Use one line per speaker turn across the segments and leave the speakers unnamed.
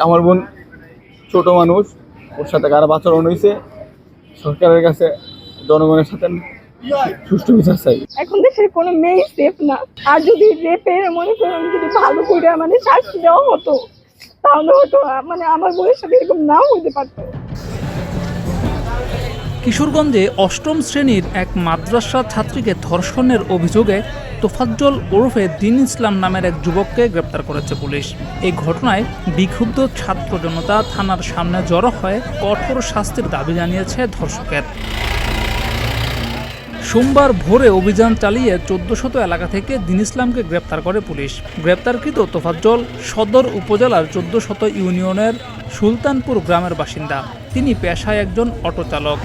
আমার বোন ছোট মানুষ, ওর সাথে খারাপ আচরণ হয়েছে। সরকারের কাছে জনগণের সাথে সুষ্ঠু বিচার চাই।
এখন দেশের কোনো মেয়ে সেফ না। আর যদি রেপের মনে করেন যদি ভালো করে মানে শাস্তি দেওয়া হতো তাহলে হয়তো মানে আমার বোনের সাথে এরকম নাও হতে পারতো।
কিশোরগঞ্জে অষ্টম শ্রেণীর এক মাদ্রাসা ছাত্রীকে ধর্ষণের অভিযোগে তোফাজ্জল ওরফে দিন ইসলাম নামের এক যুবককে গ্রেপ্তার করেছে পুলিশ। এই ঘটনায় বিক্ষুব্ধ ছাত্র জনতা থানার সামনে জড়ো হয়ে কঠোর শাস্তির দাবি জানিয়েছে ধর্ষকের। সোমবার ভোরে অভিযান চালিয়ে ১৪শত এলাকা থেকে দিন ইসলামকে গ্রেপ্তার করে পুলিশ। গ্রেপ্তারকৃত তোফাজ্জল সদর উপজেলার ১৪শত ইউনিয়নের সুলতানপুর গ্রামের বাসিন্দা। তিনি পেশায় একজন অটো চালক।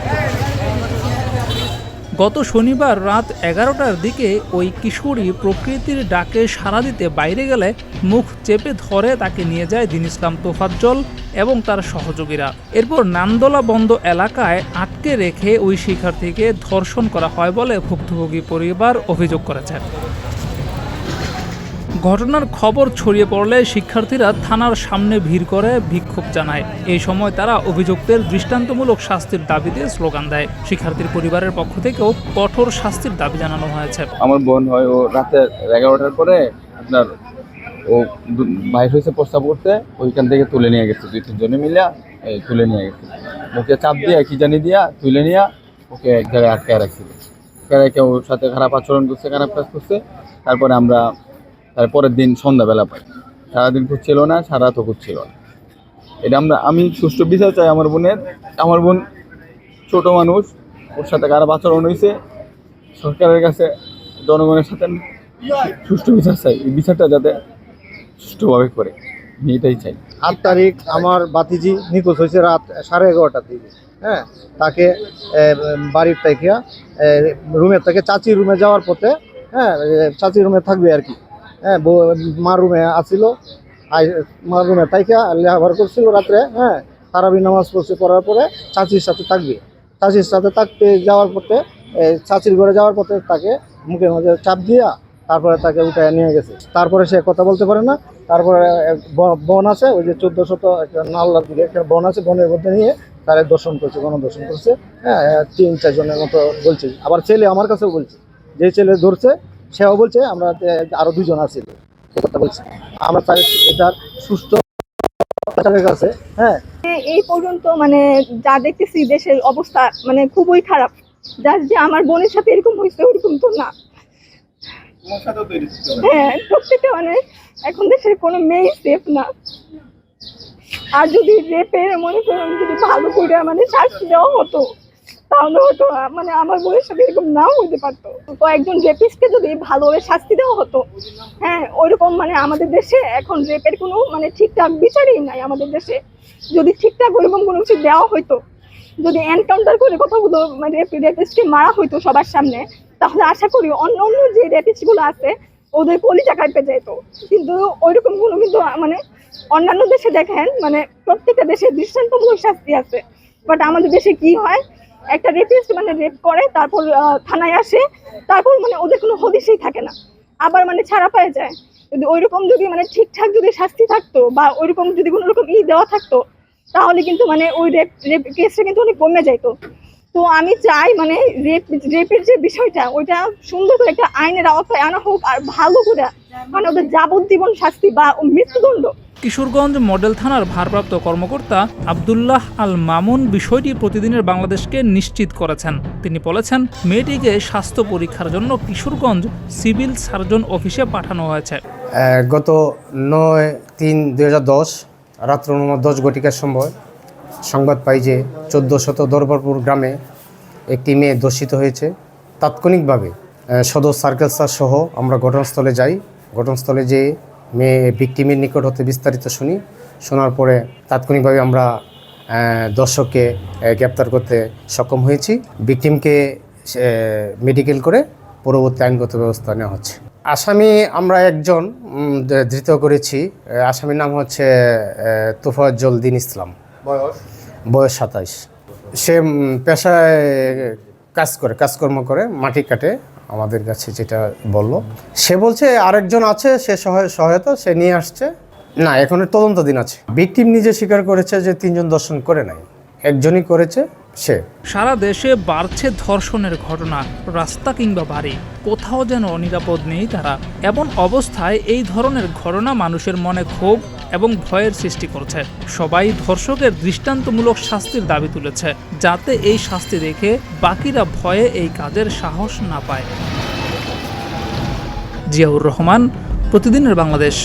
গত শনিবার রাত ১১টার দিকে ওই কিশোরী প্রকৃতির ডাকে সাড়া দিতে বাইরে গেলে মুখ চেপে ধরে তাকে নিয়ে যায় দিন ইসলাম, তোফাজ্জল এবং তার সহযোগীরা। এরপর নান্দলা বন্ধ এলাকায় আটকে রেখে ওই শিক্ষার্থীকে ধর্ষণ করা হয় বলে ভুক্তভোগী পরিবার অভিযোগ করেছে। ঘটনার খবর ছড়িয়ে পড়লে শিক্ষার্থীরা থানার সামনে ভিড় করে বিক্ষোভ জানায়। এই সময় তারা অভিযুক্তের দৃষ্টান্তমূলক শাস্তির দাবিতে স্লোগান দেয়। শিক্ষার্থীর পরিবারের পক্ষ থেকেও কঠোর শাস্তির দাবি জানানো হয়েছে।
আমার বোন হয় ও রাতে 11টার পরে আপনার ও বাইর হয়েছে প্রস্তাব করতে, ওইখান থেকে তুলে নিয়ে গেছে ২-৩ জনে মিলিয়া তুলে নিয়ে গেছে। মুখে চাপ দিয়ে কি জানি দিয়া তুলে নিয়ে ওকে এক জায়গায় আটকে রাখছিল। ওর সাথে খারাপ আচরণ করছে, খারাপ কাজ করছে। তারপরে আমরা তারপরের দিন সন্ধ্যাবেলা পাই। সারাদিন খুঁজছিল না, সারা রাতও খুঁজছিল না। এটা আমি সুষ্ঠু বিচার চাই আমার বোনের। আমার বোন ছোট মানুষ, ওর সাথে খারাপ আচরণ হয়েছে। সরকারের কাছে জনগণের সাথে সুষ্ঠু বিচার চাই। এই বিচারটা যাতে সুষ্ঠুভাবে করে, আমি এটাই চাই।
৮ তারিখ আমার বাতিজি নিখোঁজ হয়েছে রাত 11:30টার দিকে। হ্যাঁ, তাকে বাড়ির থেকে রুমের থেকে চাচির রুমে যাওয়ার পথে, হ্যাঁ চাচির রুমে থাকবে আর কি, হ্যাঁ মার রুমে আসছিল, মার রুমে তাইকে লেখাপড়া করছিল রাত্রে। হ্যাঁ, তারাবি নামাজ পড়ছে, পড়ার পরে চাচির সাথে থাকবে। চাচির সাথে থাকতে যাওয়ার পথে চাচির ঘরে যাওয়ার পথে তাকে মুখের মধ্যে চাপ দিয়া তারপরে তাকে উঠায় নিয়ে গেছে। তারপরে সে কথা বলতে পারে না। তারপরে বন আছে, ওই যে ১৪শত একটা নাল্লার দিকে একটা বন আছে, বনের মধ্যে নিয়ে তারা দর্শন করছে, গণদর্শন করছে। হ্যাঁ, ৩-৪ জনের মতো বলছে। আবার ছেলে আমার কাছেও বলছে, যে ছেলে ধরছে সেও বলছে আমরা আরো ২ জন আছি কথা বলছে। আমরা চাই এটার সুষ্ঠু কাছে। হ্যাঁ,
এই পর্যন্ত মানে যা দেখতেছি দেশের অবস্থা মানে খুবই খারাপ। যার যে আমার বোনের সাথে এরকম হয়েছে ওরকম তো না। হ্যাঁ, প্রত্যেকটা মানে এখন দেশের কোনো মেয়ে সেফ না। আর যদি রেপের মনে করেন যদি ভালো করে মানে শাস্তি দেওয়া হতো তাহলে হয়তো মানে আমার বোনের সাথে এরকম নাও হতে পারতো। তো একজন রেপিস্টকে যদি ভালোভাবে শাস্তি দেওয়া হতো, হ্যাঁ ওইরকম মানে আমাদের দেশে এখন রেপের কোনো মানে ঠিকঠাক বিচারই নাই আমাদের দেশে। যদি ঠিকঠাক ওইরকম কোনো কিছু দেওয়া হইতো, যদি এনকাউন্টার করে কথাগুলো মানে রেপিস্টকে মারা হইতো সবার সামনে, তাহলে আশা করি অন্য অন্য যে রেপিস্টগুলো আছে ওদের কলিজা কাটতে যেত। কিন্তু ওইরকম কোনো কিন্তু মানে অন্যান্য দেশে দেখেন মানে প্রত্যেকটা দেশে দৃষ্টান্তমূলক শাস্তি আছে। বাট আমাদের দেশে কি হয়, একটা রেপিস্ট মানে রেপ করে তারপর থানায় আসে, তারপর মানে ওদের কোনো হদিশই থাকে না, আবার মানে ছাড়া পেয়ে যায়। যদি ওইরকম যদি মানে ঠিকঠাক যদি শাস্তি থাকতো বা ওইরকম যদি কোনো রকম দেওয়া থাকতো তাহলে কিন্তু মানে ওই রেপ কেসটা কিন্তু অনেক কমে যাইতো। তো আমি চাই মানে রেপের যে বিষয়টা ওইটা সুন্দর করে একটা আইনের আওতায় আনা হোক, আর ভালো করে মানে ওদের যাবজ্জীবন শাস্তি বা মৃত্যুদণ্ড।
কিশোরগঞ্জ মডেল থানার ভারপ্রাপ্ত কর্মকর্তা আব্দুল্লাহ আল মামুন বিষয়টি প্রতিদিনের বাংলাদেশকে নিশ্চিত করেছেন। তিনি বলেছেন, মেয়েটিকে স্বাস্থ্য পরীক্ষার জন্য কিশোরগঞ্জ সিভিল সার্জন অফিসে পাঠানো হয়েছে।
গত ৯/৩/২০১০ রাত্র 10 ঘটিকার সময় সংবাদ পাই যে ১৪শত দরবারপুর গ্রামে একটি মেয়ে ধর্ষিত হয়েছে। তাৎক্ষণিকভাবে সদর সার্কেল স্যার সহ আমরা ঘটনাস্থলে যাই। ঘটনাস্থলে যেয়ে মেয়ে ভিকটিমের নিকট হতে বিস্তারিত শোনার পরে তাৎক্ষণিকভাবে আমরা দর্শককে গ্রেপ্তার করতে সক্ষম হয়েছি। ভিকটিমকে মেডিকেল করে পরবর্তী আইনগত ব্যবস্থা নেওয়া হচ্ছে। আসামি আমরা একজন ধৃত করেছি। আসামির নাম হচ্ছে তোফাজ্জল দিন ইসলাম, বয়স ২৭। সে পেশায় কাজকর্ম করে, মাটি কাটে। আমাদের কাছে যেটা বলল, সে বলছে আরেকজন আছে, সে সহায়তা সে নিয়ে আসছে। না, এখনের তদন্তাধীন আছে। ভিকটিম নিজে স্বীকার করেছে যে 3 জন ধর্ষণ করে নাই, একজনই করেছে সে।
সারা দেশে বাড়ছে ধর্ষণের ঘটনা, রাস্তা কিংবা বাড়ি, কোথাও যেন নিরাপদ নেই তারা। এমন অবস্থায় এই ধরনের ঘটনা মানুষের মনে ক্ষোভ এবং ভয়ের সৃষ্টি করছে। সবাই ধর্ষকের দৃষ্টান্তমূলক শাস্তির দাবি তুলেছে, যাতে এই শাস্তি দেখে বাকিরা ভয়ে এই কাজের সাহস না পায়। জিয়াউর রহমান, প্রতিদিনের বাংলাদেশ।